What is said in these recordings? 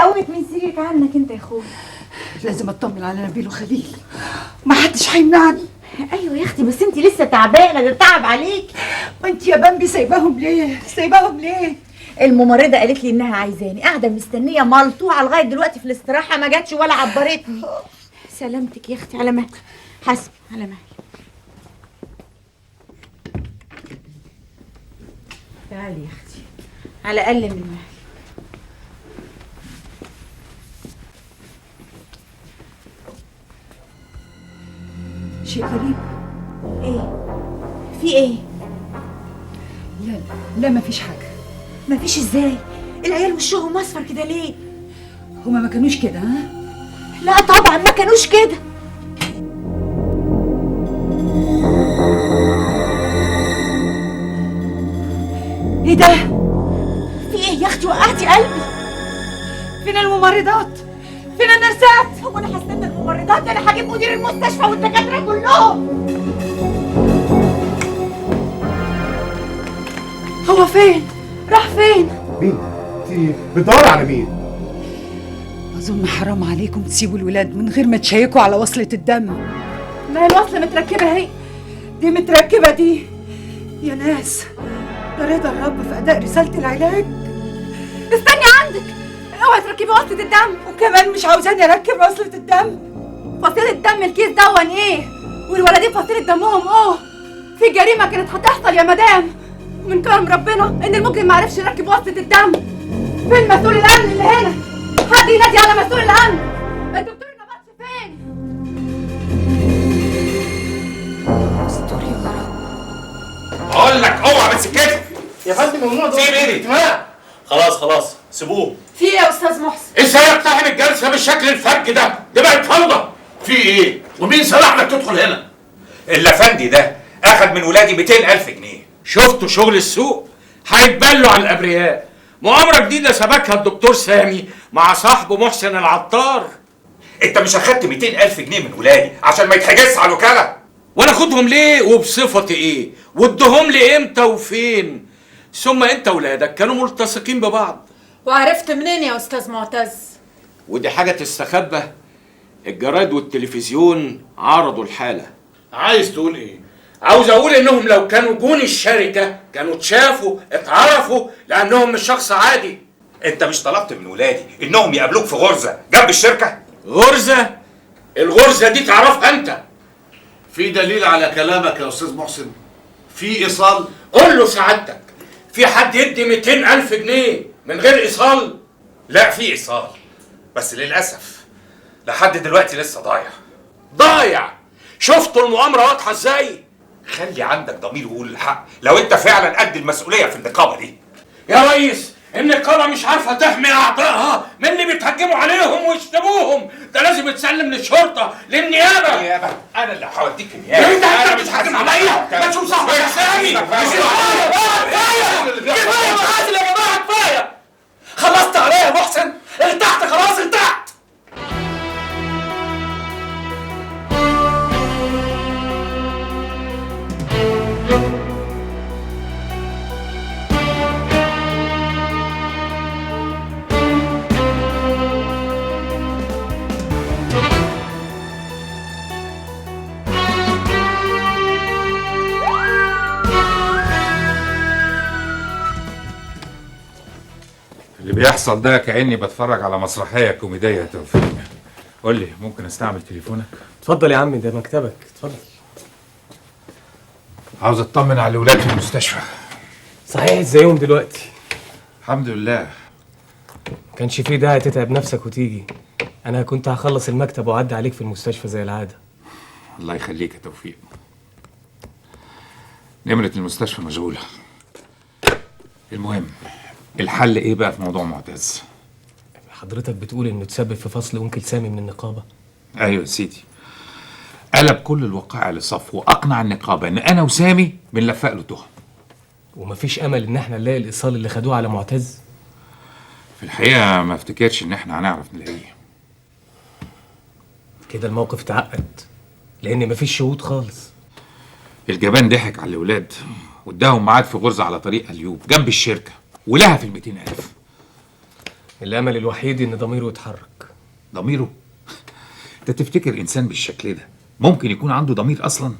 قومت من سريرك عنك انت يا اخويا؟ لازم اطمن على نبيل وخليل، ما حدش هيمنعني. ايوه يا اختي، بس انت لسه تعبانه، ده تعب عليك. ما انت يا بامبي سايباهم ليه؟ سايباهم ليه؟ الممرضه قالت لي انها عايزاني، قاعده مستنيه ملطوعه لغايه دلوقتي في الاستراحه، ما جاتش ولا عبرتني. سلامتك يا اختي، على مهلك. حسب على مهلك. تعالي يا اختي، على اقل من مهلك. شيء غريب. ايه؟ في ايه؟ لا لا مفيش حاجه. مفيش ازاي؟ العيال وشهم اصفر كده ليه؟ هما ما كانوش كده ها؟ لا طبعا ما كانوش كده. ايه ده؟ في ايه يا اختي؟ وقعتي قلبي. فين الممرضات؟ فين النرسات؟ هو انا هستنى الممرضات؟ انا هجيب مدير المستشفى والدكاتره كلهم. هو فين؟ راح فين؟ مين؟ انت بتدوري على مين؟ اظن حرام عليكم تسيبوا الولاد من غير ما تشيكوا على وصلة الدم. ما هي الوصلة متركبة اهي. دي متركبة دي. يا ناس، ده رضا الرب في اداء رسالة العلاج. استني عندك، اوعي تركبي وصلة الدم. وكمان مش عاوزاني اركب وصلة الدم. فصيلة دم الكيس دون ايه؟ والولدين فصيلة دمهم في جريمة كانت هتحصل يا مدام، ومن كرم ربنا ان المجرم ما عرفش يركب وصلة الدم. فين مسؤول الامن اللي هنا؟ حد ينادي على مسؤول الامن. الدكتور نبطش فين؟ استر يا رب. اقول لك اوعى من سكتك يا فندم ممنوع ده سيب ايدي. خلاص سيبوه. في ايه يا استاذ محسن؟ ازاي اقتحم الجلسه بالشكل الفج ده؟ دي بقت فوضى. في ايه؟ ومين سمح لك تدخل هنا؟ الافندي ده اخد من ولادي 200,000 جنيه. شفتوا شغل السوق؟ هيتبلوا على الابرياء. مؤامره جديده سبكها الدكتور سامي مع صاحبه محسن العطار. انت مش اخدت 200,000 جنيه من ولادي عشان ما يتحجزش على الوكاله؟ وانا اخدهم ليه وبصفتي ايه؟ وادهم لي امتى وفين؟ ثم انت ولادك كانوا ملتصقين ببعض. وعرفت منين يا استاذ معتز؟ ودي حاجه تستخبى؟ الجرايد والتلفزيون عرضوا الحاله. عايز تقول ايه؟ عاوز اقول انهم لو كانوا جون الشركه كانوا اتشافوا اتعرفوا لانهم مش شخص عادي. انت مش طلبت من ولادي انهم يقابلوك في غرزه جنب الشركه؟ غرزه؟ الغرزه دي تعرفها انت؟ في دليل على كلامك يا استاذ محسن؟ في ايصال؟ قول له سعادتك، في حد يدي 200,000 جنيه من غير ايصال؟ لا في ايصال، بس للاسف لحد دلوقتي لسه ضايع. شفتوا المؤامره واضحه ازاي؟ خلي عندك ضمير وقول الحق لو انت فعلا قد المسؤوليه في النقابه دي. يا ريس، النقابه مش عارفه تحمي اعضائها من اللي بيتهجموا عليهم ويشتموهم. ده لازم يتسلم للشرطه للنيابه. نيابه؟ انا اللي هوديك النيابه. انت مش حاكم عليا. ما تشوف صاحبك يا سامي. كفايه معادل يا جماعه، كفايه. خلصت عليا يا محسن؟ ارتحت خلاص، ارتحت. اللي بيحصل ده كأني بتفرج على مسرحية كوميدية يا توفيق. قول لي، ممكن استعمل تليفونك؟ اتفضل يا عمي، ده مكتبك، اتفضل. عاوز اطمن على الولاد في المستشفى. صحيح ازيهم دلوقتي؟ الحمد لله. ما كانش فيه داعي تتعب نفسك وتيجي، انا كنت هخلص المكتب واعدي عليك في المستشفى زي العادة. الله يخليك يا توفيق. نمرة المستشفى مشغولة. المهم، الحل ايه بقى في موضوع معتز؟ حضرتك بتقول انه تسبب في فصل انكل سامي من النقابة؟ ايوه يا سيدي، قلب كل الوقائع لصف واقنع النقابة ان انا وسامي بنلفق له تهم. ومفيش امل ان احنا نلاقي الايصال اللي خدوه على معتز؟ في الحقيقة ما افتكرش ان احنا هنعرف نلاقيه. كده الموقف اتعقد، لان مفيش شهود خالص. الجبان ضحك على الولاد واداهم ميعاد في غرزة على طريق اليوب جنب الشركة ولها في ال200,000. الامل الوحيد ان ضميره يتحرك. ضميره؟ انت تفتكر انسان بالشكل ده ممكن يكون عنده ضمير اصلا؟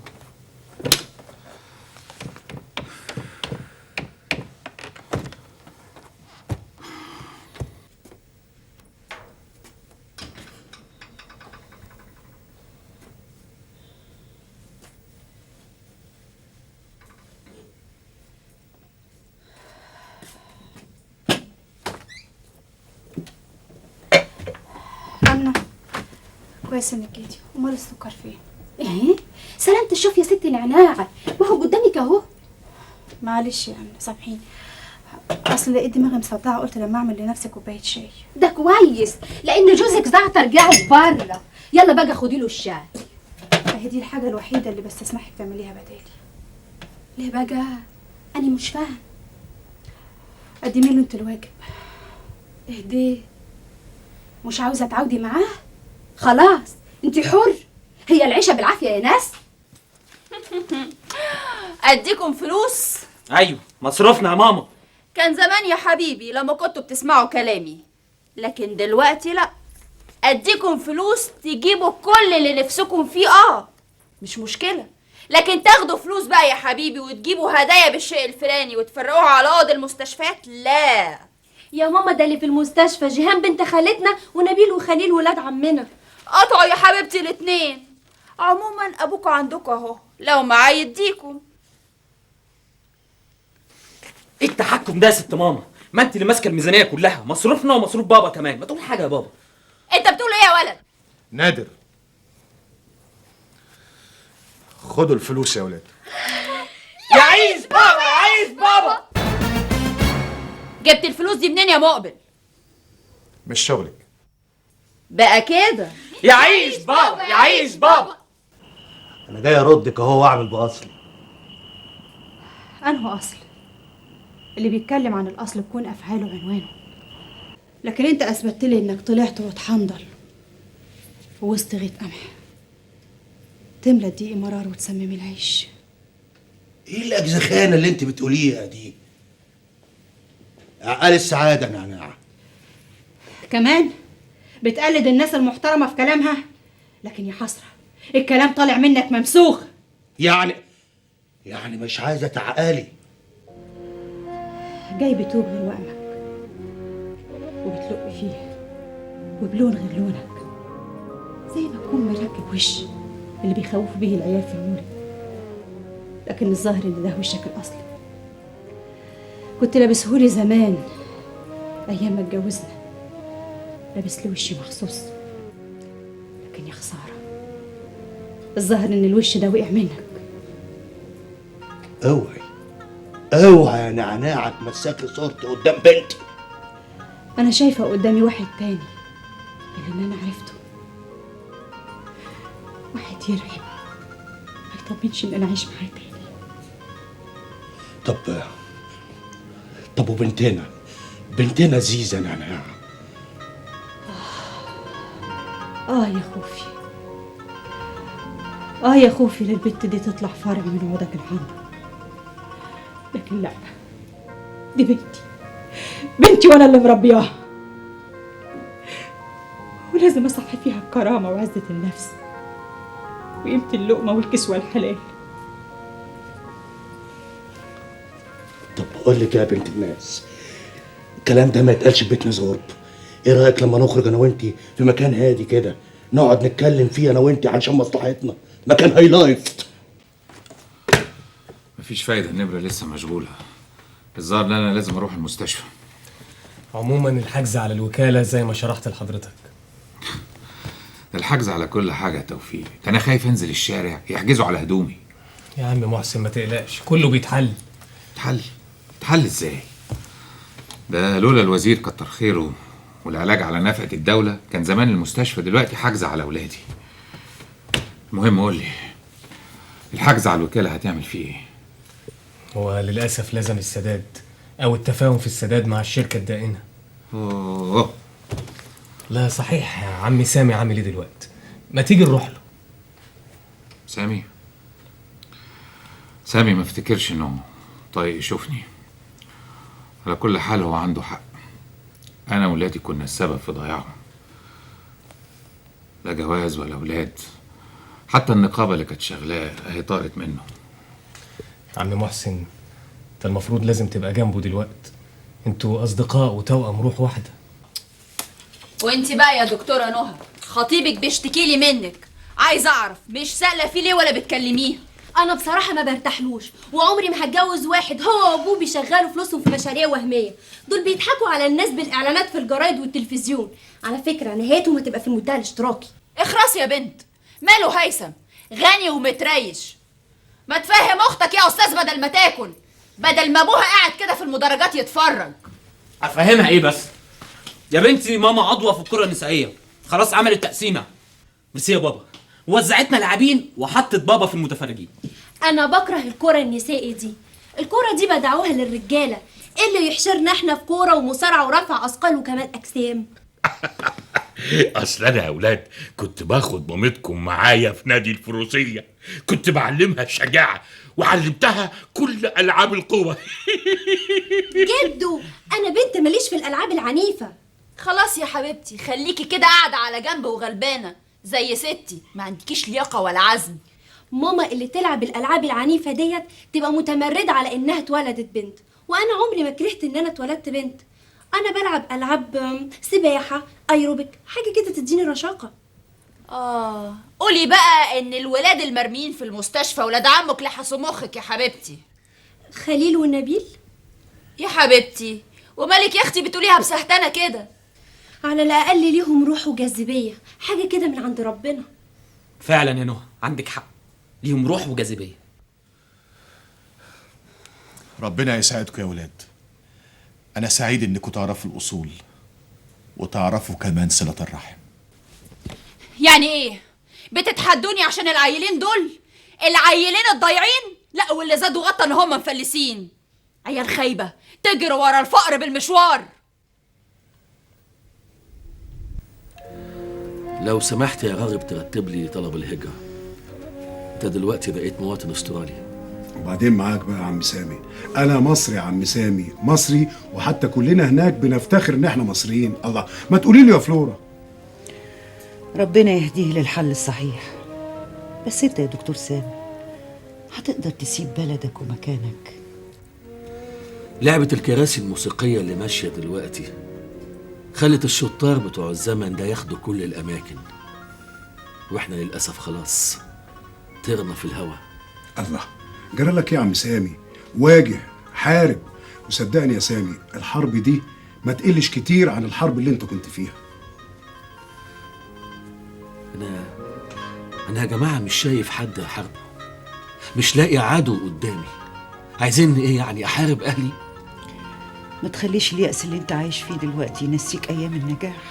أنا كويس إنك جيتي. أمال السكر فين؟ إيه؟ سلامة الشوف يا ست نعناع، ما هو قدامك أهو. معلش يا أنا سامحيني، أصل لقيت دماغي مصدعة، قلت لما أعمل لنفسي كوباية شاي. ده كويس لان جوزك زعتر قاعد بره. يلا بقى خدي له الشاي. فهي دي الحاجة الوحيدة اللي بستسمحك تعمليها بدالي. ليه بقى؟ انا مش فاهم. قدمي له أنت الواجب. اهدي، مش عاوزه تعودي معاه؟ خلاص انت حر. هي العيشه بالعافيه يا ناس. اديكم فلوس؟ ايوه مصروفنا يا ماما. كان زمان يا حبيبي لما كنتوا بتسمعوا كلامي، لكن دلوقتي لا. اديكم فلوس تجيبوا كل اللي نفسكم فيه، مش مشكله، لكن تاخدوا فلوس بقى يا حبيبي وتجيبوا هدايا بالشيء الفلاني وتفرقوها على اوض المستشفيات، لا يا ماما ده اللي في المستشفى جيهان بنت خالتنا ونبيل وخليل ولاد عمنا. قطعوا يا حبيبتي الاتنين. عموما ابوكوا عندكوا اهو، لو معاه يديكم. ايه التحكم ده يا ست ماما؟ ما انت اللي ماسكه الميزانيه كلها، مصروفنا ومصروف بابا كمان، ما تقول حاجه يا بابا. انت بتقول ايه يا ولد؟ نادر، خدوا الفلوس يا ولاد. يعيش بابا يعيش بابا. جبت الفلوس دي منين يا مقبل؟ مش شغلك. بقى كده. يعيش بابا يعيش بابا. انا جاي اردك اهو واعمل باصلي. أنهو أصل؟ اللي بيتكلم عن الأصل بكون أفعاله عنوانه، لكن أنت أثبتت لي إنك طلعت وتحنضل في وسط غيط قمح، تملى الدقيق مرار وتسممي العيش. ايه الاجزخانه اللي انت بتقوليها دي؟ عقال السعاده نعناع. كمان بتقلد الناس المحترمة في كلامها، لكن يا حسرة الكلام طالع منك ممسوخ. يعني مش عايزه تعقالي. جاي بتوب غير وقمك وبتلق فيه وبلون غير لونك، زي ما تكون مركب وش اللي بيخوفوا بيه العيال في المولد، لكن الظاهر ان ده وشك الاصلي. كنت لابسهولي زمان ايام ما اتجوزنا، لابس لي وشي مخصوص، لكن يا خساره الظاهر ان الوش ده وقع منك. اوعي يا نعناع تمسكي صورتي قدام بنتي. انا شايفه قدامي واحد تاني اللي انا عرفته، واحد يرعب ما يطمنش ان انا اعيش معاه تاني. طب وبنتنا زيزة نعناع. يا خوفي، يا خوفي للبت دي تطلع فرع من عودك الحمراء، لكن لا، دي بنتي وانا اللي مربياها، ولازم اصحي فيها الكرامه وعزه النفس وقيمه اللقمه والكسوه الحلال. طب بقول لك يا بنت الناس، الكلام ده ما يتقالش في بيتنا زورب. ايه رايك لما نخرج انا وانتي في مكان هادي كده نقعد نتكلم فيه انا وانتي علشان مصلحتنا، مكان هاي لايف. مفيش فايده، النمره لسه مشغوله. الظاهر ان انا لازم اروح المستشفى. عموما الحجز على الوكاله زي ما شرحت لحضرتك. الحجز على كل حاجه يا توفيق، انا خايف انزل الشارع يحجزوا على هدومي. يا عم محسن ما تقلقش، كله بيتحل. اتحل ازاي؟ ده لولا الوزير كتر خيره والعلاج على نفقة الدولة كان زمان المستشفى دلوقتي حجز على اولادي. المهم قول لي، الحجز على الوكالة هتعمل فيه ايه؟ هو للاسف لازم السداد او التفاهم في السداد مع الشركه الدائنه. اوه. لا صحيح، يا عمي سامي عامل ايه دلوقتي؟ ما تيجي نروح له. سامي ما افتكرش انه طيب يشوفني. على كل حال هو عنده حق، انا وولادي كنا السبب في ضياعهم. لا جواز ولا اولاد، حتى النقابه اللي كانت شغلاه اهي طارت منه. عم محسن، انت المفروض لازم تبقى جنبه دلوقتي، انتوا اصدقاء وتوأم روح واحده. وانت بقى يا دكتوره نهى، خطيبك بيشتكي لي منك، عايزه اعرف مش سائله فيه ليه ولا بتكلميه؟ انا بصراحه ما برتاحلوش، وعمري ما هتجوز واحد هو وابوه بيشغلوا فلوسهم في مشاريع وهميه. دول بيضحكوا على الناس بالاعلانات في الجرايد والتلفزيون. على فكره نهايتهم هتبقى في المنتدى الاشتراكي. اخرس يا بنت، ماله هيثم؟ غني ومتريش. ما تفهم اختك يا استاذ بدل ما تاكل، بدل ما ابوها قاعد كده في المدرجات يتفرج. افهمها ايه بس؟ يا بنتي ماما عضوه في الكره النسائيه، خلاص عملت تقسيمه. ميرسي يا بابا، وزعتنا لاعبين وحطت بابا في المتفرجين. انا بكره الكره النسائي دي. الكره دي بدعوها للرجاله، ايه اللي يحشرنا احنا في كوره ومصارعه ورفع اثقال وكمال اجسام؟ اصل انا يا اولاد كنت باخد مامتكم معايا في نادي الفروسيه، كنت بعلمها الشجاعه وعلمتها كل العاب القوه. جدو انا بنت ماليش في الالعاب العنيفه. خلاص يا حبيبتي، خليكي كده قاعده على جنب وغلبانه زي ستي، ما عندكيش لياقه ولا عزم. ماما اللي تلعب الالعاب العنيفه ديت تبقى متمرده على انها اتولدت بنت، وانا عمري ما كرهت ان انا اتولدت بنت. انا بلعب العاب سباحه، ايروبيك، حاجه كده تديني رشاقه. قولي بقى ان الولاد المرميين في المستشفى ولاد عمك لحسوا مخك يا حبيبتي. خليل ونبيل يا حبيبتي، ومالك يا اختي بتقوليها بسهتانه كده؟ على الاقل ليهم روح وجاذبيه، حاجه كده من عند ربنا. فعلا يا نهى عندك حق، ليهم روح وجاذبيه. ربنا يسعدكم يا ولاد. أنا سعيد إنكم تعرفوا الأصول وتعرفوا كمان صلة الرحم. يعني إيه؟ بتتحدوني عشان العيلين دول؟ العيلين الضايعين؟ لا واللي زادوا غطى إن هم مفلسين. عيال خايبة تجري ورا الفقر بالمشوار. لو سمحت يا راغب ترتب لي طلب الهجرة. انت دلوقتي بقيت مواطن استرالي. وبعدين معاك بقى يا عم سامي، انا مصري يا عم سامي، مصري، وحتى كلنا هناك بنفتخر ان احنا مصريين. الله، ما تقولي لي يا فلورا. ربنا يهديه للحل الصحيح. بس انت يا دكتور سامي هتقدر تسيب بلدك ومكانك؟ لعبة الكراسي الموسيقية اللي ماشية دلوقتي خلت الشطار بتوع الزمن ده ياخدوا كل الأماكن، واحنا للأسف خلاص طرنا في الهوا. الله، جرى لك يا عم سامي؟ واجه، حارب، وصدقني يا سامي الحرب دي ما تقلش كتير عن الحرب اللي انت كنت فيها. أنا يا جماعة مش شايف حد أحاربه، مش لاقي عدو قدامي. عايزيني إيه يعني، أحارب أهلي؟ ما تخليش اليأس اللي انت عايش فيه دلوقتي ينسيك أيام النجاح.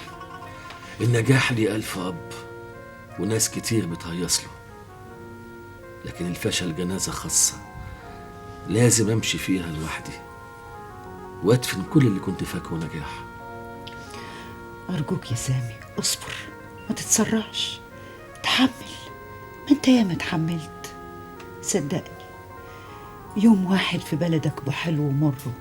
النجاح ليه 1000 أب وناس كتير بتهيص له، لكن الفشل جنازة خاصة لازم أمشي فيها لوحدي وأدفن كل اللي كنت فاكره نجاح. أرجوك يا سامي اصبر، ما تتسرعش، تحمل، ما انت ياما اتحملت. صدقني يوم واحد في بلدك بحلو ومره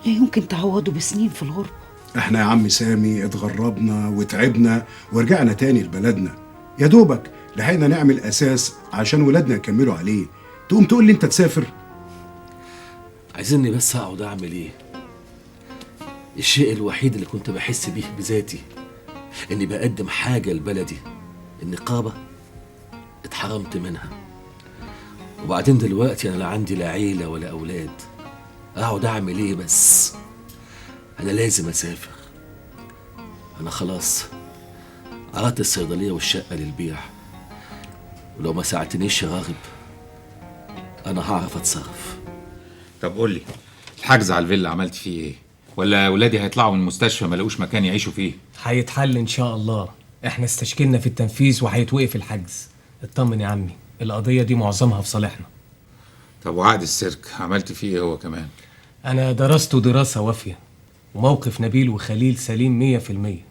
لا يمكن تعوضه بسنين في الغربة. احنا يا عم سامي اتغربنا وتعبنا ورجعنا تاني لبلدنا، يا دوبك لحقنا نعمل اساس عشان ولادنا يكملوا عليه، تقوم تقول لي انت تسافر؟ عايزيني بس اقعد اعمل ايه؟ الشيء الوحيد اللي كنت بحس بيه بذاتي اني بقدم حاجة لبلدي، النقابة اتحرمت منها. وبعدين دلوقتي انا لا عندي لا عيلة ولا اولاد، اقعد اعمل ايه بس؟ انا لازم اسافر. انا خلاص عرضت الصيدلية والشقة للبيع، ولو ما ساعدتنيش يا راغب انا هعرف اتصرف. طب قول لي، الحجز على الفيلا عملت فيه ايه؟ ولا ولادي هيطلعوا من المستشفى ما لقوش مكان يعيشوا فيه؟ هيتحل ان شاء الله، احنا استشكلنا في التنفيذ وهيتوقف الحجز. اطمن يا عمي، القضية دي معظمها في صالحنا. طب وعقد السيرك عملت فيه ايه هو كمان؟ انا درسته دراسة وافية، وموقف نبيل وخليل سليم 100%.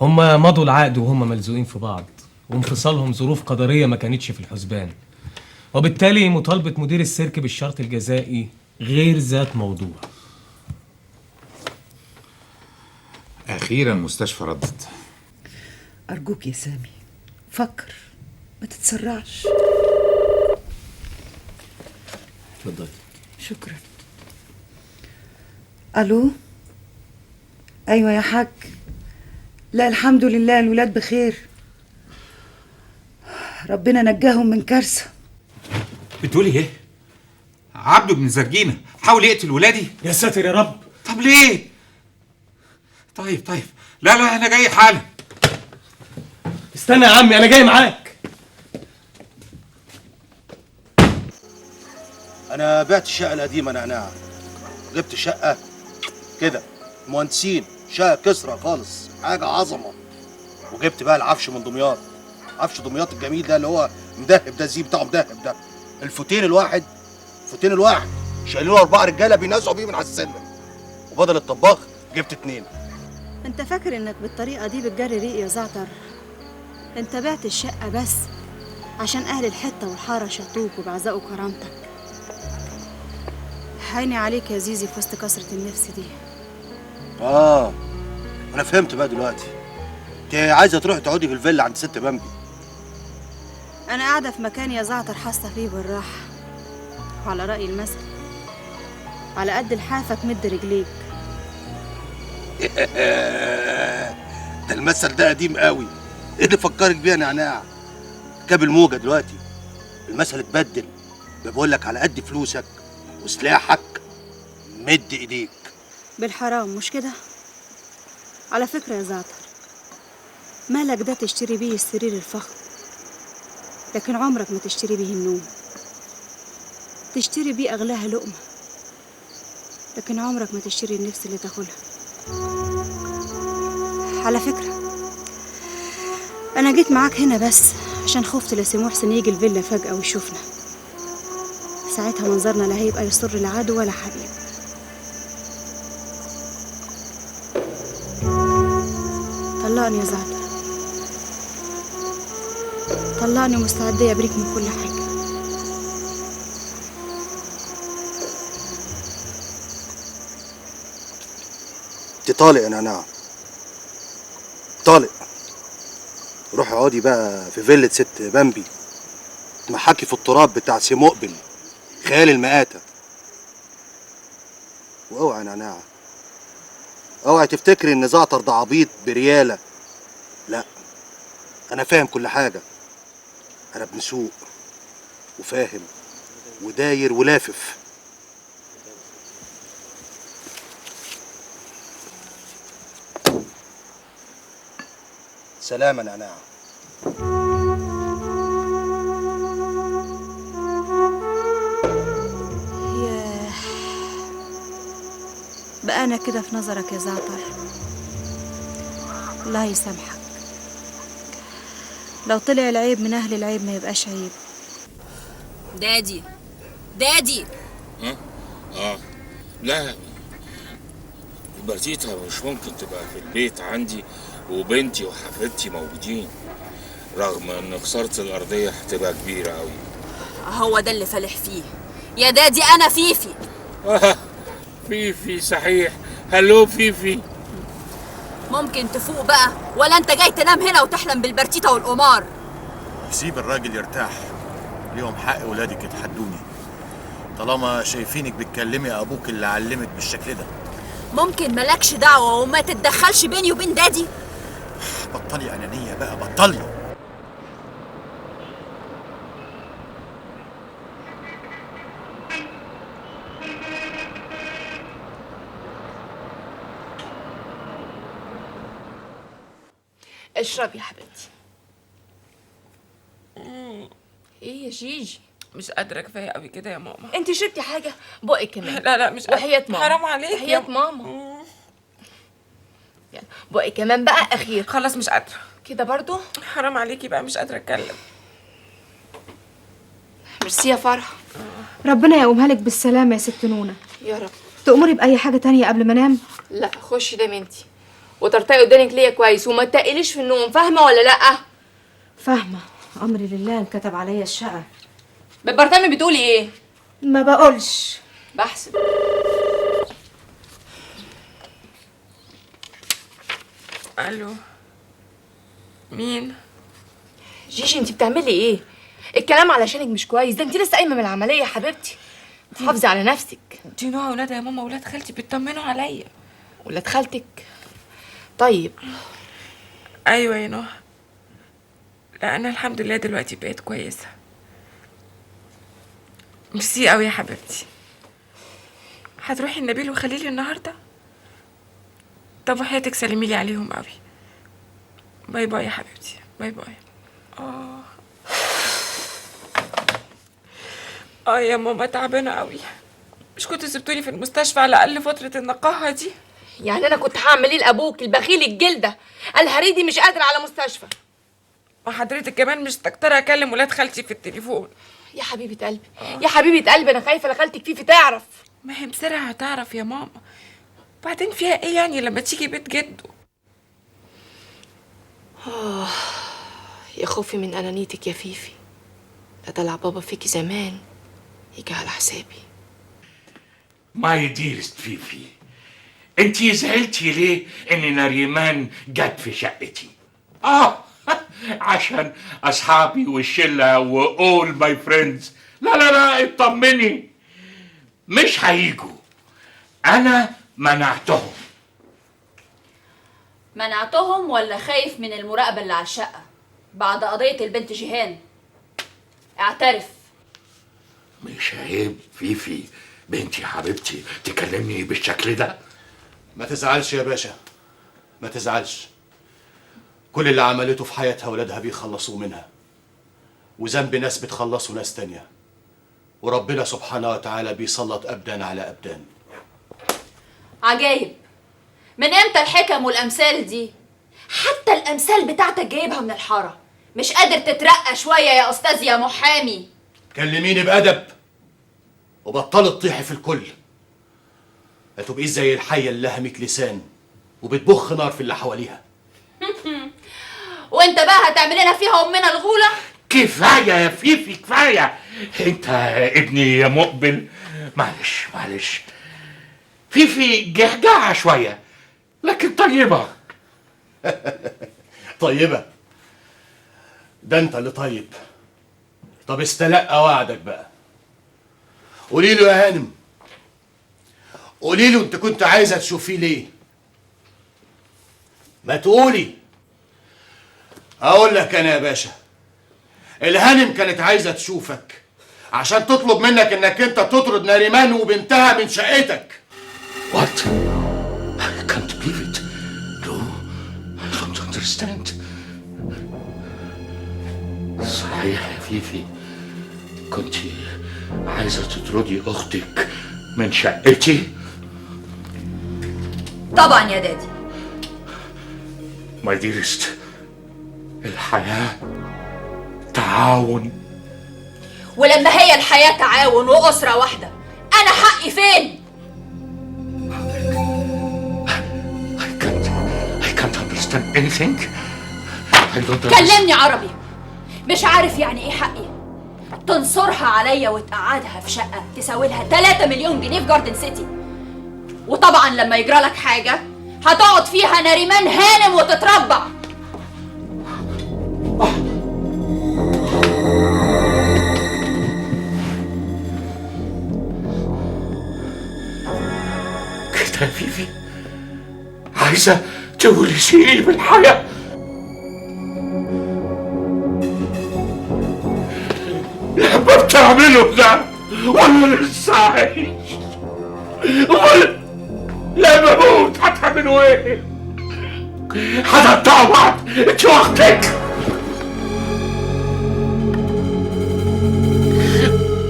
هما مضوا العقد وهما ملزوقين في بعض، وانفصالهم ظروف قدرية ما كانتش في الحسبان، وبالتالي مطالبة مدير السيرك بالشرط الجزائي غير ذات موضوع. اخيرا مستشفى ردت. ارجوك يا سامي فكر، ما تتسرعش. اتفضلي. شكرا. الو. ايوه يا حاج. لا الحمد لله الولاد بخير، ربنا نجاهم من كارثه. بتقولي ايه؟ عبده بن زرجينة حاول يقتل ولادي؟ يا ساتر يا رب. طب ليه؟ طيب لا انا جاي حالا. استنى يا عمي انا جاي معاك. انا بعت الشقه القديمه نعناع، جبت شقه كده مهندسين، شقه كسرة خالص، حاجه عظمه. وجبت بقى العفش من دمياط، عفش دمياط الجميل ده اللي هو مدهب ده، الزي بتاعه مدهب ده. الفوتين الواحد شايلين له 4 رجاله بينازعوا بيه من على السلم، وبدل الطباخ جبت 2. انت فاكر انك بالطريقه دي بتجري ريق يا زعتر؟ انت بعت الشقه بس عشان اهل الحته والحاره شطوك وبعزقوا كرامتك. عيني عليك يا زيزي في وسط كسره النفس دي. انا فهمت بقى دلوقتي، انت عايزه تروحي تقعدي في الفيلا عند ست بامبي. انا قاعده في مكان يا زعتر حاسه فيه بالراحه، وعلى راي المثل على قد لحافك مد رجليك. ده المثل ده قديم قوي، ايه اللي فكرك بيها نعناع؟ جاب الموجه دلوقتي، المثل اتبدل، بقول لك على قد فلوسك وسلاحك مد ايديك. بالحرام مش كده؟ على فكره يا زعتر، مالك ده تشتري بيه السرير الفخم، لكن عمرك ما تشتري بيه النوم. تشتري بيه اغلاها لقمه، لكن عمرك ما تشتري النفس اللي تاكلها. على فكره انا جيت معاك هنا بس عشان خفت لسي محسن يجي الفيلا فجاه ويشوفنا، ساعتها منظرنا لا هيبقى يسر لا عدو ولا حبيب. طلقني يا زعتر، طلقني مستعدة أبريك من كل حاجة. انت طالق يا نعناع، طالق. روحي اقعدي بقى في فيلة ست بامبي، تمحكي في التراب بتاع سي مقبل خيال المآتة. واوعي يا نعناع، اوعي تفتكري ان زعتر ده عبيط بريالة. لا، انا فاهم كل حاجة، انا ابن سوق وفاهم وداير ولافف. سلام يا نعناع. ياه، بقى أنا كده في نظرك يا زعتر؟ الله يسامحك، لو طلع العيب من أهل العيب ما يبقاش عيب. دادي لا، البرتيتا مش ممكن تبقى في البيت عندي وبنتي وحفيدتي موجودين، رغم ان خسارة الأرضية هتبقى كبيرة أوي. هو ده اللي فالح فيه يا دادي. أنا فيفي. فيفي صحيح. هلو فيفي. ممكن تفوق بقى، ولا أنت جاي تنام هنا وتحلم بالبرتيتا والقمار؟ سيب الراجل يرتاح، ليهم حق ولادك يتحدوني طالما شايفينك بتكلمي ابوك اللي علمك بالشكل ده. ممكن مالكش دعوة وما تتدخلش بيني وبين دادي؟ بطلي انانيه بقى، بطلي. اشرب يا حبيبتي. ايه يا جيجي؟ مش قادرة، كفاية قوي كده يا ماما. انت شربتي حاجة؟ بقك كمان. لا مش قادرة. وحياة ماما. حرام عليك وحياة ماما. يعني بقك كمان بقى أخير. خلاص مش قادرة كده برضو؟ حرام عليكي بقى، مش قادرة أتكلم. ميرسي يا فرح. ربنا يقومها لك بالسلامة يا ست نونة. يا رب. تأمري بأي حاجة تانية قبل ما أنام؟ لا خشي نامي انتي، وترتقي ودانك ليا كويس، وما تقليش في النوم، فاهمة ولا لأ؟ فاهمة، أمري لله انكتب عليا الشقة. بالبرتامي بتقولي ايه؟ ما بقولش، بحسب. الو، مين؟ جيجي انت بتعملي ايه؟ الكلام علشانك مش كويس، ده انت لسه قايمه من العمليه يا حبيبتي. حافظي على نفسك. دي نوع ولادها يا ماما، ولاد خالتي بيطمنوا عليا. ولاد خالتك؟ طيب. ايوه يا نوح. لا انا الحمد لله دلوقتي بقيت كويسه. ميرسي قوي يا حبيبتي. هتروحي لنبيل وخليلي النهارده؟ طب وحياتك سلمي لي عليهم قوي. باي باي يا حبيبتي، باي باي. يا ماما تعبانه قوي. مش كنتوا سبتوني في المستشفى على الاقل فتره النقاهه دي؟ يعني انا كنت هعمل ايه لابوك البخيل الجلده الهريدي مش قادر على مستشفى؟ وحضرتك كمان مش تكتر اكلم ولاد خالتي في التليفون. يا حبيبه قلبي يا حبيبه قلبي، انا خايفه لخالتك فيفي تعرف. ما هي مصيرها هتعرف يا ماما. بعدين فيها ايه يعني لما تيجي بيت جده؟ يا خوفي من انانيتك يا فيفي. لا دلع بابا فيكي زمان يجي على حسابي. ماي ديرست فيفي، انتي زعلتي ليه ان نريمان جت في شقتي؟ عشان اصحابي والشله واول ماي فريندز. لا اطمني، مش هيجوا. انا منعتهم. منعتهم ولا خايف من المراقبة اللي على الشقة بعد قضية البنت جيهان؟ اعترف. مش عيب فيفي بنتي حبيبتي تكلمني بالشكل ده؟ ما تزعلش يا باشا، ما تزعلش. كل اللي عملته في حياتها ولادها بيخلصوا منها، وذنب ناس بتخلصوا ناس تانية، وربنا سبحانه وتعالى بيسلط أبدان على أبدان. عجايب، من امتى الحكم والامثال دي؟ حتى الامثال بتاعتك جايبها من الحاره. مش قادر تترقى شويه يا استاذ يا محامي؟ كلميني بأدب وبطلي تطيحي في الكل. ما تبقيش زي الحية اللي لهمك لسان وبتبخ نار في اللي حواليها. وانت بقى هتعمل لنا فيها امنا الغوله؟ كفايه يا فيفي كفايه. انت ابني يا مقبل، معلش فيفي جعجعه شويه لكن طيبه. طيبة؟ ده انت اللي طيب. طب استلقى وعدك بقى. قولي له يا هانم، قولي له انت كنت عايزه تشوفيه ليه؟ ما تقولي. اقول لك انا يا باشا، الهانم كانت عايزه تشوفك عشان تطلب منك انك انت تطرد ناريمان وبنتها من شقتك. What? I can't believe it. No, I don't understand. صحيح يا فيفي، كنت عايزة تطردي أختك من شقتي؟ طبعا يا دادي. My dearest، الحياة تعاون. ولما هي الحياة تعاون وأسرة واحدة، أنا حقي فين؟ I can't understand anything. I don't understand. كلمني عربي. مش عارف يعني إيه حقي؟ تنصرها عليا وتقعدها في شقة تساوي لها 3 مليون جنيه في جاردن سيتي. وطبعا لما يجرى لك حاجة هتقعد فيها ناريمان هانم وتتربع. كده يا فيفي عايزة تورثيني بالحياة؟ لما بتعمله ده وانا لسه عايش، امال لما اموت هتعملوا ايه؟ هتقطعوا بعض انت واختك؟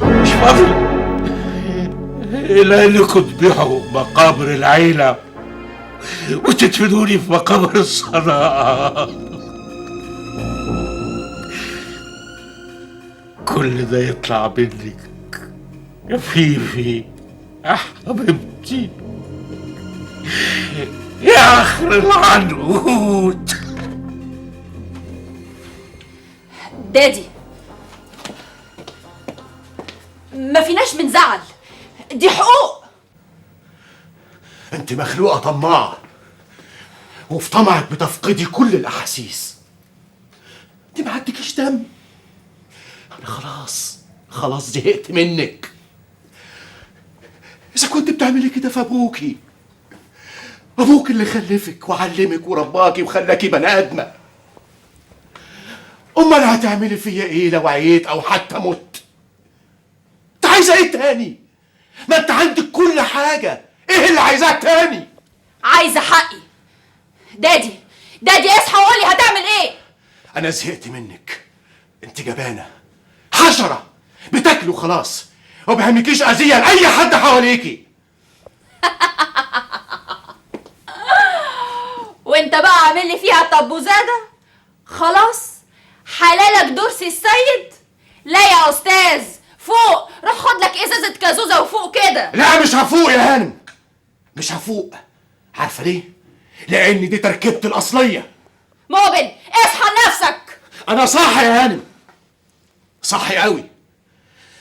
مش فاضل إلا إنكم تبيعوا مقابر العيلة وتدفنوني في مقابر الصداقة. كل ده يطلع منك يا فيفي يا حبيبتي يا آخر العنقود. دادي، ما فيناش من زعل، دي حقوق. انت مخلوقه طماعه وفي طمعك بتفقدي كل الاحاسيس. انت ما عندكيش دم. انا خلاص زهقت منك. اذا كنت بتعملي كده فابوكي، ابوك اللي خلفك وعلمك ورباكي وخلاكي بني ادمه. امال هتعملي فيا ايه لو عييت او حتى مت؟ انت عايزه ايه تاني؟ ما انت عندك كل حاجه، ايه اللي عايزاه تاني؟ عايزه حقي. دادي اصحى وقولي هتعمل ايه؟ انا زهقت منك. انت جبانه حشره بتاكلي وخلاص، وما بيهمكيش اذيه لاي حد حواليكي. وانت بقى عامل لي فيها طبوزاده؟ خلاص حلالك دورسي السيد؟ لا يا استاذ، فوق روح خد لك ازازه كازوزه وفوق كده. لا مش هفوق يا هانم، مش هفوق. عارفه ليه؟ لان دي تركيبتي الاصليه. موبل اصحى لنفسك. انا صاحي يا هانم، صاحي قوي،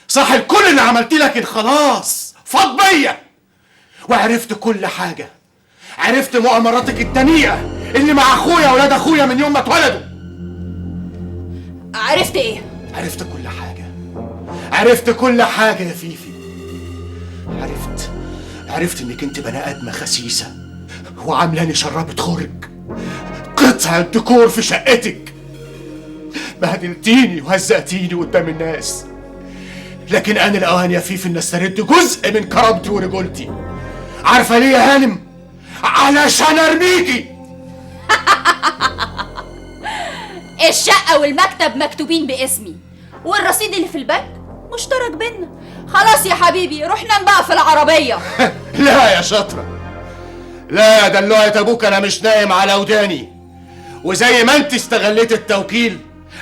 صاحي لكل اللي عملتيه، لكن خلاص فاض بيا وعرفت كل حاجه. عرفت مؤامراتك الدنيئه اللي مع اخويا واولاد اخويا من يوم ما اتولدوا. عرفت ايه؟ عرفت كل حاجه، عرفت كل حاجه يا فيفي. عرفت انك انت بني ادمه خسيسه وعاملاني شرابة خرج، قطع الديكور في شقتك. بهدلتيني وهزقتيني قدام الناس، لكن انا الاوان يا فيفي ان استرد جزء من كرامتي ورجولتي. عارفه ليه يا هانم؟ علشان ارميكي. الشقه والمكتب مكتوبين باسمي، والرصيد اللي في البنك مشترك بينا. خلاص يا حبيبي روح نام بقى في العربيه. لا يا شاطره، لا يا دلوعة ابوك، انا مش نايم على وداني. وزي ما انت استغليت التوكيل،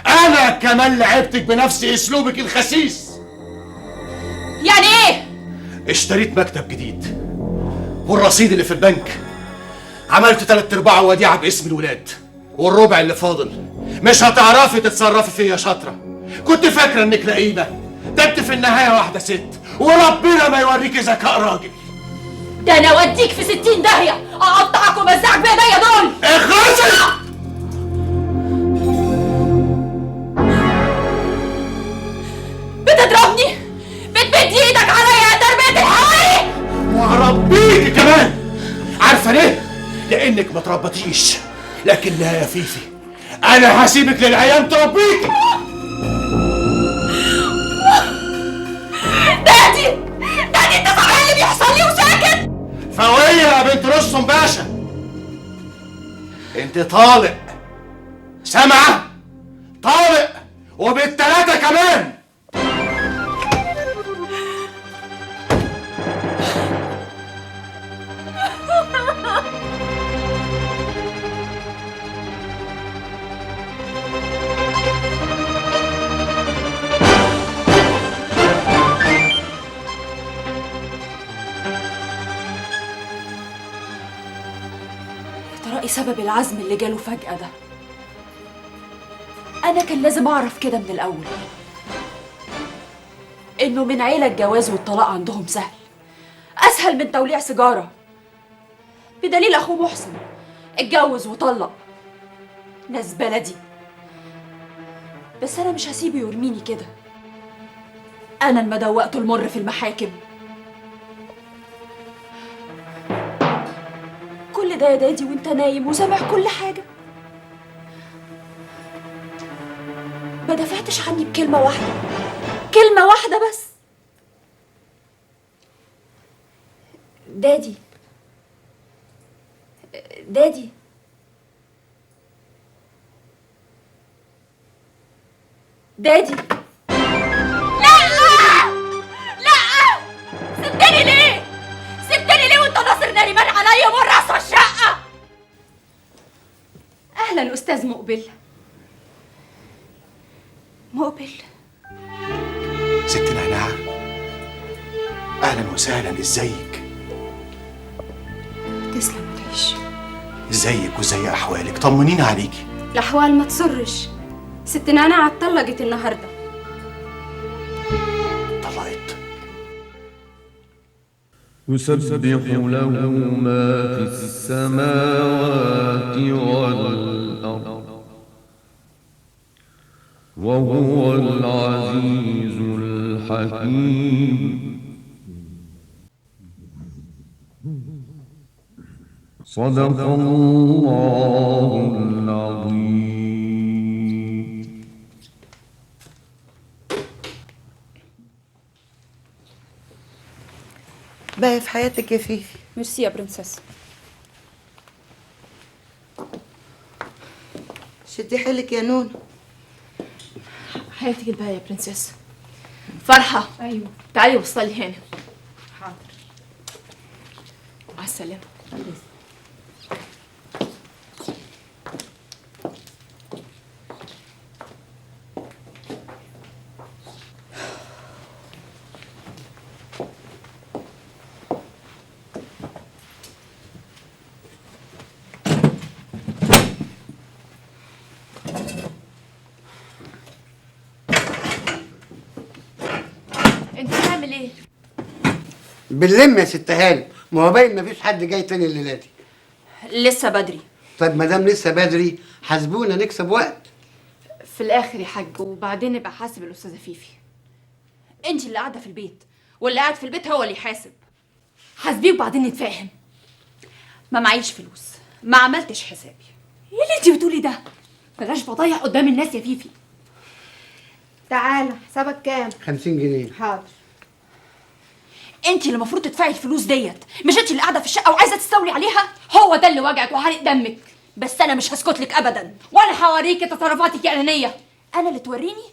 انا كمان لعبتك بنفس اسلوبك الخسيس. يعني ايه؟ اشتريت مكتب جديد، والرصيد اللي في البنك عملت 3/4 وديعه باسم الولاد، والربع اللي فاضل مش هتعرفي تتصرفي فيه يا شاطره. كنت فاكره انك لئيمه، ده انت في النهايه واحده ست، وربنا ما يوريكي ذكاء راجل. ده انا اوديك في 60 داهيه، اقطعك ومزعك بايديا دول. اخلصي. بتضربني؟ بتمد ايدك عليا يا تربيه الحواري؟ وهربيكي كمان. عارفه ليه؟ لانك ما تربطيش. لكن لا يا فيفي، انا هسيبك للعيال تربيكي. دادي انت صحيح اللي بيحصل لي وساكت؟ فوية يا بنت رستم باشا، انت طالق، سامعه؟ طالق وبالتلاته كمان. ايه سبب العزم اللي جاله فجأة ده؟ أنا كان لازم أعرف كده من الأول، إنه من عيلة الجواز والطلاق عندهم سهل، أسهل من توليع سيجارة. بدليل أخوه محسن اتجوز وطلق، ناس بلدي. بس أنا مش هسيبه يرميني كده، أنا اللي دوقته المر في المحاكم. كل ده يا دادي وانت نايم وسامع كل حاجة، ما دافعتش عني بكلمة واحدة، كلمة واحدة بس. دادي دادي دادي سبتني ليه؟ سبتني ليه وانت ناصر ناريمان عليا مرة في الشقة؟ أهلا أستاذ مقبل. مقبل ست نعناع، اهلا وسهلا، ازيك؟ تسلم وتعيش. ازيك وزي احوالك؟ طمنينا عليكي. الأحوال ما تسرش، ست نعناع اتطلقت النهارده. طلعت يسبح له ما في السماوات والأرض وهو العزيز الحكيم. صدق الله العظيم. باقي في حياتك يا فيفي. ميرسي يا برنسس. شدي حيلك يا نون. حياتك الباقية يا برنسس. فرحة. ايوه تعالي وصلي هنا. حاضر. مع السلامة. انت بتعمل ايه؟ بنلم يا ست هانم، ما هو باين مفيش حد جاي تاني الليله دي. لسه بدري. طيب ما دام لسه بدري حاسبونا نكسب وقت. في الاخر يا حاج، وبعدين ابقى حاسب الاستاذة فيفي. انت اللي قاعده في البيت، واللي قاعد في البيت هو اللي يحاسب. حاسبيه وبعدين نتفاهم. ما معيش فلوس، ما عملتش حسابي. ايه اللي انت بتقولي ده؟ بلاش فضايح قدام الناس يا فيفي. تعالى، حسابك كام؟ 50 جنيه. حاضر. انت اللي المفروض تدفعي الفلوس ديت، مش انت اللي قاعده في الشقه وعايزه تستولي عليها. هو ده اللي وجعك وحرق دمك، بس انا مش هسكت لك ابدا، ولا هوريكي تصرفاتك يا انانيه. انا اللي توريني؟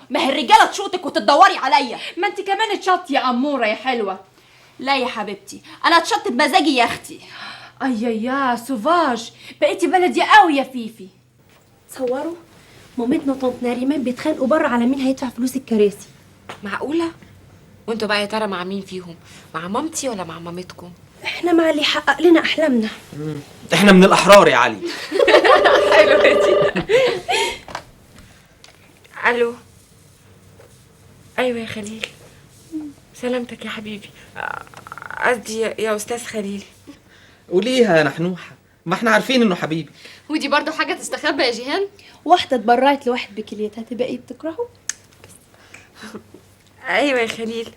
ما هي الرجاله تشوطك وتدوري عليا. ما انت كمان اتشطي يا اموره يا حلوه. لا يا حبيبتي، انا اتشط بمزاجي يا اختي. يا سوفاج، بقيتي بلدي قوي يا فيفي. تصوروا مامتنا وطنط ناريمان بيتخانقوا بره على مين هيدفع فلوس الكراسي. معقولة؟ وانتوا بقى يا ترى مع مين فيهم؟ مع مامتي ولا مع مامتكم؟ احنا مع اللي يحقق لنا احلامنا. احنا من الاحرار يا علي. حلوة دي. الو. ايوه يا خليل. سلامتك يا حبيبي. قصدي يا استاذ خليل. قوليها يا نحنوحه، ما احنا عارفين انه حبيبي. ودي برضو حاجه تستخبى يا جيهان؟ واحده اتبرعت لواحد بكليتها تبقى ايه بتكرهه؟ ايوه يا خليل.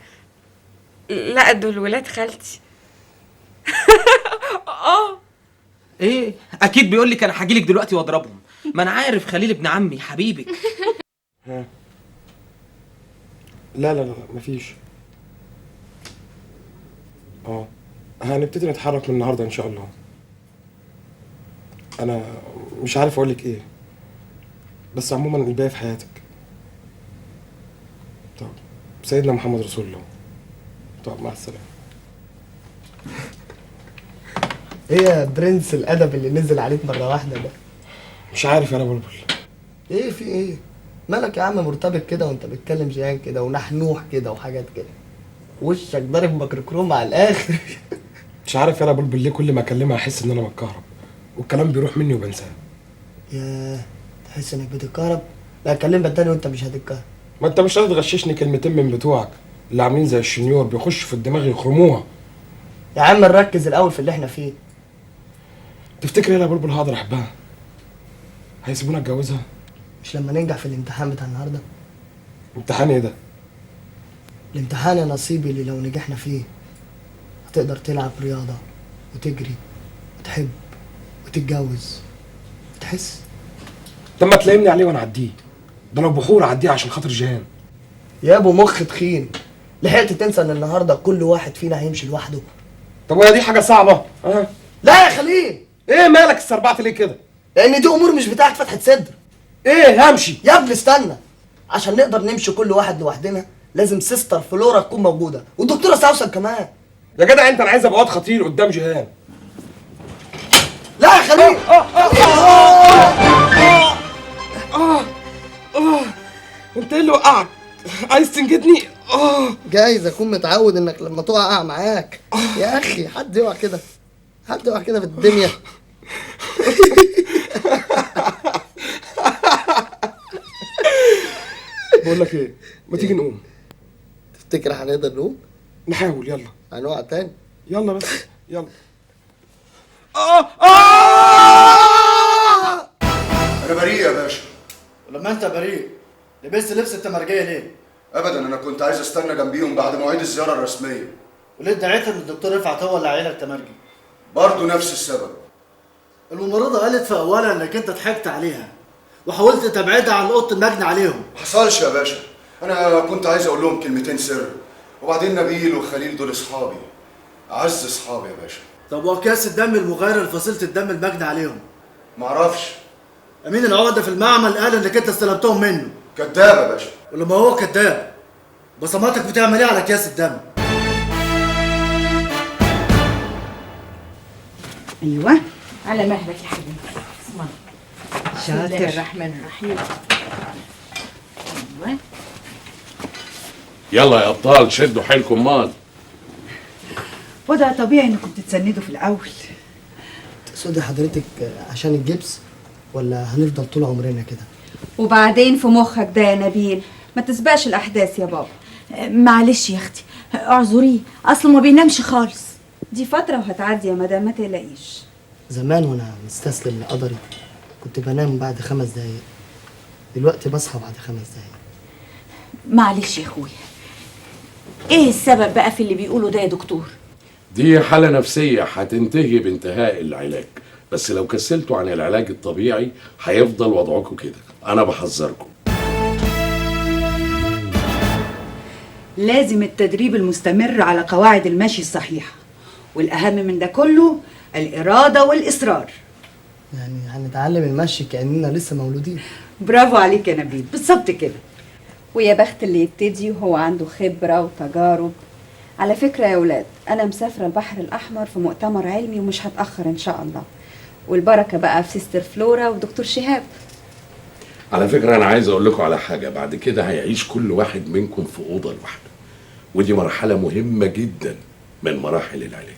لا دول ولاد خالتي. ايه اكيد بيقول لك انا هجيلك دلوقتي واضربهم. ما انا عارف خليل ابن عمي حبيبك. لا لا لا مفيش. هنبتدي نتحرك من النهارده ان شاء الله. انا مش عارف اقول لك ايه، بس عموما الباقي في حياتك. طب سيدنا محمد رسول الله. طب مع السلامه. ايه يا برنس الادب اللي نزل عليك مره واحده ده؟ مش عارف انا بلبل. ايه في ايه؟ مالك يا عم مرتبط كده وانت بتكلم جيهان كده ونحنوح كده وحاجات كده؟ وشك ضارب ميكروكروم على الاخر. مش عارف انا بلبل ليه كل ما اكلمها احس ان انا متكهرب والكلام بيروح مني وبنساه. ياه، تحس انك بتتكهرب؟ لا اكلمك تاني وانت مش هتتكهرب. ما انت مش هتغششني كلمتين من بتوعك اللي عاملين زي الشنيور بيخشوا في الدماغ يخرموها. يا عم نركز الاول في اللي احنا فيه. تفتكر ايه يا بلبل هقدر احبها؟ هيسيبونا اتجوزها؟ مش لما ننجح في الامتحان بتاع النهارده؟ امتحان ايه ده؟ الامتحان يا نصيبي اللي لو نجحنا فيه هتقدر تلعب رياضة وتجري وتحب وتتجوز وتحس. طب ما تلاقيني عليه وانا اعديه، ده لو بحور اعديه عشان خاطر جيهان. يا ابو مخ تخين، لحقت تنسى ان النهارده كل واحد فينا هيمشي لوحده؟ طب وهي دي حاجة صعبة؟ لا يا خليل. ايه مالك استربعت ليه كده؟ لان دي امور مش بتاعت فتحة صدر. ايه همشي؟ يا ابني استنى، عشان نقدر نمشي كل واحد لوحدنا لازم سيستر فلورا تكون موجودة والدكتورة سوسن كمان. يا جدع انت انا عايز ابقى واد خطير قدام جيهان. لا يا خليل. انت ايه اللي وقعك؟ عايز تنجدني؟ جايز اكون متعود انك لما تقع اقع معاك. يا اخي حد يقع كده؟ حد يقع كده في الدنيا؟ بقول لك ايه، ما تيجي نقوم؟ تفتكر هنقدر نقوم؟ نحاول يلا. هنقع تاني؟ يلا بس يلا. انا بريء يا باشا. ولما انت بريء لبست لبس التمرجيه ليه؟ ابدا، انا كنت عايز استنى جنبيهم بعد مواعيد الزياره الرسميه. وليه ادعيت ان الدكتور رفعت هو اللي عينك تمرجي؟ برضه نفس السبب. الممرضه قالت في اولها انك انت ضحكت عليها وحاولت تبعدها عن اوضه المجني عليهم. ما حصلش يا باشا، انا كنت عايز اقول لهم كلمتين سر، وبعدين نبيل وخليل دول اصحابي، اعز اصحابي يا باشا. طب واكياس الدم المغير لفصيله الدم المجني عليهم؟ معرفش. امين العقده في المعمل قال انك انت استلمتهم منه. كداب يا باشا. ولما هو كداب بصماتك بتعمل ايه على اكياس الدم؟ ايوه على مهلك يا حبيبي. اسمع. بسم الله شاطر. الرحمن الرحيم. ايوه. يلا يا ابطال شدوا حيلكم مال. وضع طبيعي انكم تتسندوا في الاول. تقصدي حضرتك عشان الجبس ولا هنفضل طول عمرنا كده؟ وبعدين في مخك ده يا نبيل ما تسبقش الاحداث يا بابا. معلش يا اختي اعذريه اصله ما بينامش خالص. دي فتره وهتعدي يا مدام ما تقلقيش. زمان وانا مستسلم لقدري كنت بنام بعد 5 دقايق، دلوقتي بصحى بعد 5 دقايق. معلش يا اخويا، ايه السبب بقى في اللي بيقولوا ده يا دكتور؟ دي حالة نفسية هتنتهي بانتهاء العلاج، بس لو كسلتوا عن العلاج الطبيعي هيفضل وضعكم كده. انا بحذركم. لازم التدريب المستمر على قواعد المشي الصحيحه، والاهم من ده كله الاراده والاصرار. يعني هنتعلم المشي كأننا لسه مولودين. برافو عليك يا نبيل، بالظبط كده. ويا بخت اللي يبتدي وهو عنده خبره وتجارب. على فكره يا ولاد انا مسافره البحر الاحمر في مؤتمر علمي ومش هتاخر ان شاء الله، والبركه بقى في سيستر فلورا ودكتور شهاب. على فكرة انا عايز اقول لكم على حاجة، بعد كده هيعيش كل واحد منكم في اوضة لوحده، ودي مرحلة مهمة جدا من مراحل العلاج.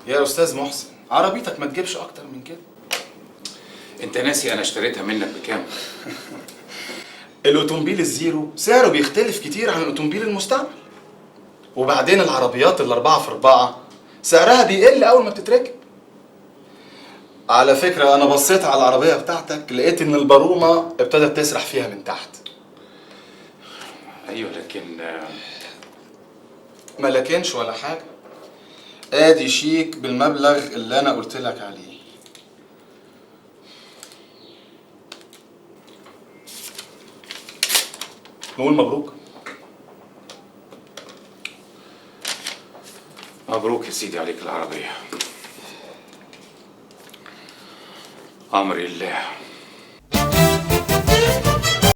يا استاذ محسن عربيتك ما تجيبش اكتر من كده. انت ناسي انا اشتريتها منك بكام؟ الاوتومبيل الزيرو سعره بيختلف كتير عن الاوتومبيل المستعمل. وبعدين العربيات الاربعة في اربعة سعرها بيقل اول ما بتتركب. على فكرة انا بصيت على العربية بتاعتك لقيت ان البارومة ابتدت تسرح فيها من تحت. ايوه لكن ما لكنش ولا حاجة. ادي شيك بالمبلغ اللي انا قلت لك عليه. نقول مبروك. مبروك يا سيدي عليك العربية. أمر الله.